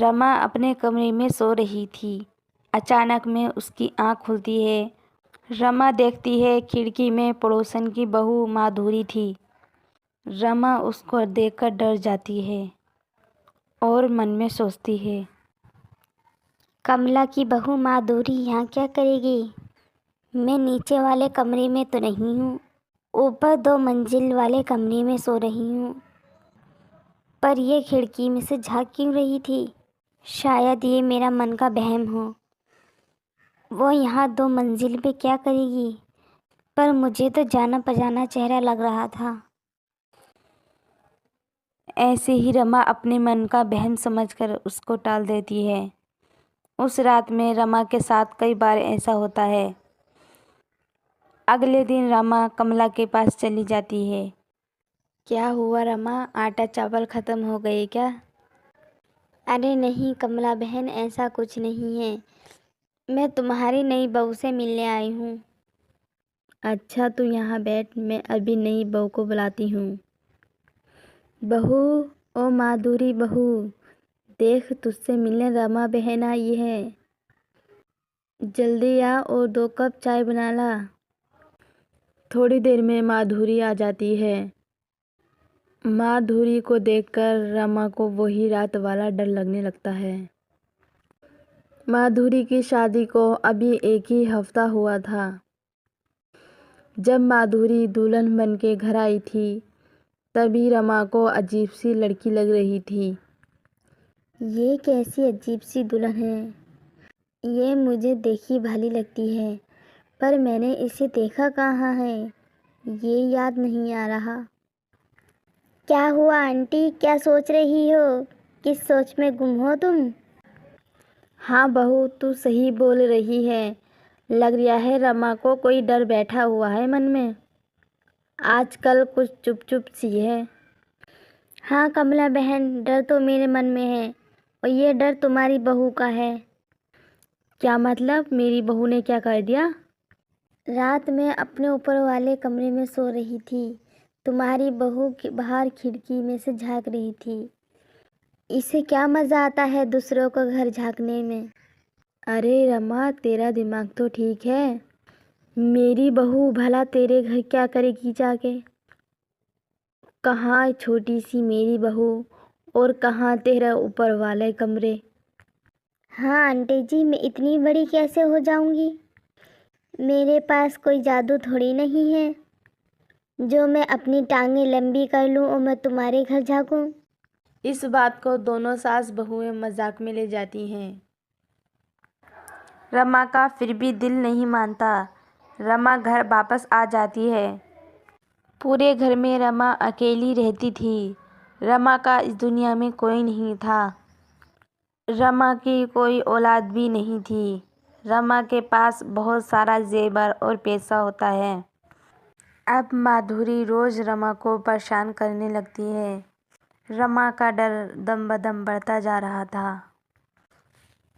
रमा अपने कमरे में सो रही थी। अचानक में उसकी आँख खुलती है। रमा देखती है खिड़की में पड़ोसन की बहू माधुरी थी। रमा उसको देखकर डर जाती है और मन में सोचती है, कमला की बहू माधुरी यहाँ क्या करेगी? मैं नीचे वाले कमरे में तो नहीं हूँ, ऊपर 2 मंजिल वाले कमरे में सो रही हूँ। पर ये खिड़की में से झांक क्यों रही थी? शायद ये मेरा मन का वहम हो। वो यहाँ 2 मंजिल पे क्या करेगी? पर मुझे तो जाना पहचाना चेहरा लग रहा था। ऐसे ही रमा अपने मन का बहम समझकर उसको टाल देती है। उस रात में रमा के साथ कई बार ऐसा होता है। अगले दिन रमा कमला के पास चली जाती है। क्या हुआ रमा, आटा चावल ख़त्म हो गए क्या? अरे नहीं कमला बहन, ऐसा कुछ नहीं है। मैं तुम्हारी नई बहू से मिलने आई हूँ। अच्छा तू यहाँ बैठ, मैं अभी नई बहू को बुलाती हूँ। बहू, ओ माधुरी बहू, देख तुझसे मिलने रमा बहन आई है। जल्दी आ और 2 कप चाय बना ला। थोड़ी देर में माधुरी आ जाती है। माधुरी को देखकर रमा को वही रात वाला डर लगने लगता है। माधुरी की शादी को अभी 1 ही हफ्ता हुआ था। जब माधुरी दुल्हन बन के घर आई थी तभी रमा को अजीब सी लड़की लग रही थी। ये कैसी अजीब सी दुल्हन है? ये मुझे देखी भाली लगती है, पर मैंने इसे देखा कहाँ है, ये याद नहीं आ रहा। क्या हुआ आंटी, क्या सोच रही हो? किस सोच में गुम हो तुम? हाँ बहू, तू सही बोल रही है। लग रहा है रमा को कोई डर बैठा हुआ है मन में। आजकल कुछ चुप चुप सी है। हाँ कमला बहन, डर तो मेरे मन में है और ये डर तुम्हारी बहू का है। क्या मतलब, मेरी बहू ने क्या कर दिया? रात में अपने ऊपर वाले कमरे में सो रही थी। तुम्हारी बहू बाहर खिड़की में से झांक रही थी। इसे क्या मज़ा आता है दूसरों का घर झांकने में? अरे रमा, तेरा दिमाग तो ठीक है। मेरी बहू भला तेरे घर क्या करेगी जाके? कहाँ छोटी सी मेरी बहू और कहाँ तेरा ऊपर वाले कमरे। हाँ आंटी जी, मैं इतनी बड़ी कैसे हो जाऊंगी? मेरे पास कोई जादू थोड़ी नहीं है जो मैं अपनी टांगें लंबी कर लूं और मैं तुम्हारे घर झांकूं। इस बात को दोनों सास बहुएं मजाक में ले जाती हैं। रमा का फिर भी दिल नहीं मानता। रमा घर वापस आ जाती है। पूरे घर में रमा अकेली रहती थी। रमा का इस दुनिया में कोई नहीं था। रमा की कोई औलाद भी नहीं थी। रमा के पास बहुत सारा जेवर और पैसा होता है। अब माधुरी रोज रमा को परेशान करने लगती है। रमा का डर दम बदम बढ़ता जा रहा था।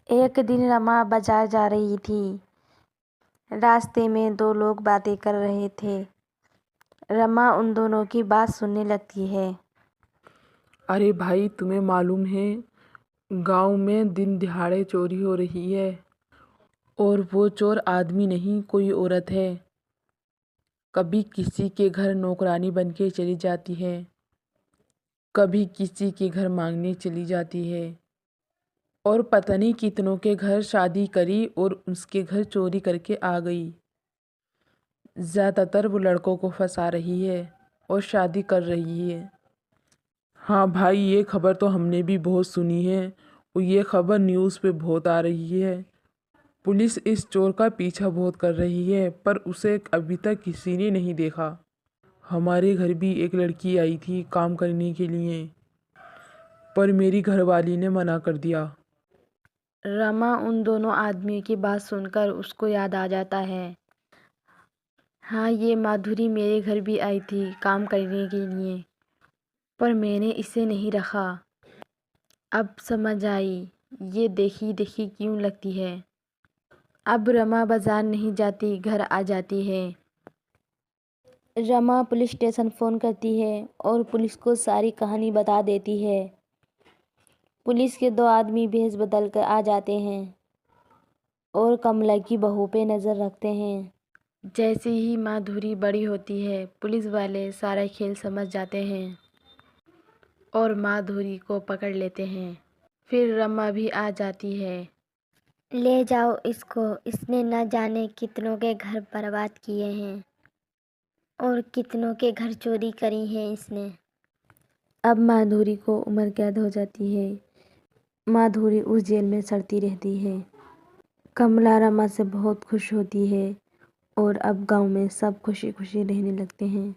एक दिन रमा बाजार जा रही थी। रास्ते में 2 लोग बातें कर रहे थे। रमा उन दोनों की बात सुनने लगती है। अरे भाई, तुम्हें मालूम है गांव में दिन दिहाड़े चोरी हो रही है और वो चोर आदमी नहीं, कोई औरत है। कभी किसी के घर नौकरानी बन के चली जाती है, कभी किसी के घर मांगने चली जाती है और पता नहीं कितनों के घर शादी करी और उसके घर चोरी करके आ गई। ज़्यादातर वो लड़कों को फंसा रही है और शादी कर रही है। हाँ भाई, ये खबर तो हमने भी बहुत सुनी है और ये खबर न्यूज़ पे बहुत आ रही है। पुलिस इस चोर का पीछा बहुत कर रही है पर उसे अभी तक किसी ने नहीं देखा। हमारे घर भी एक लड़की आई थी काम करने के लिए, पर मेरी घरवाली ने मना कर दिया। रमा उन दोनों आदमियों की बात सुनकर उसको याद आ जाता है। हाँ, ये माधुरी मेरे घर भी आई थी काम करने के लिए, पर मैंने इसे नहीं रखा। अब समझ आई ये देखी देखी क्यों लगती है। अब रमा बाजार नहीं जाती, घर आ जाती है। रमा पुलिस स्टेशन फ़ोन करती है और पुलिस को सारी कहानी बता देती है। पुलिस के 2 आदमी भेष बदल कर आ जाते हैं और कमला की बहू पे नज़र रखते हैं। जैसे ही माधुरी बड़ी होती है, पुलिस वाले सारा खेल समझ जाते हैं और माधुरी को पकड़ लेते हैं। फिर रमा भी आ जाती है। ले जाओ इसको, इसने न जाने कितनों के घर बर्बाद किए हैं और कितनों के घर चोरी करी हैं इसने। अब माधुरी को उम्र कैद हो जाती है। माधुरी उस जेल में सड़ती रहती है। कमला रमा से बहुत खुश होती है और अब गांव में सब खुशी खुशी रहने लगते हैं।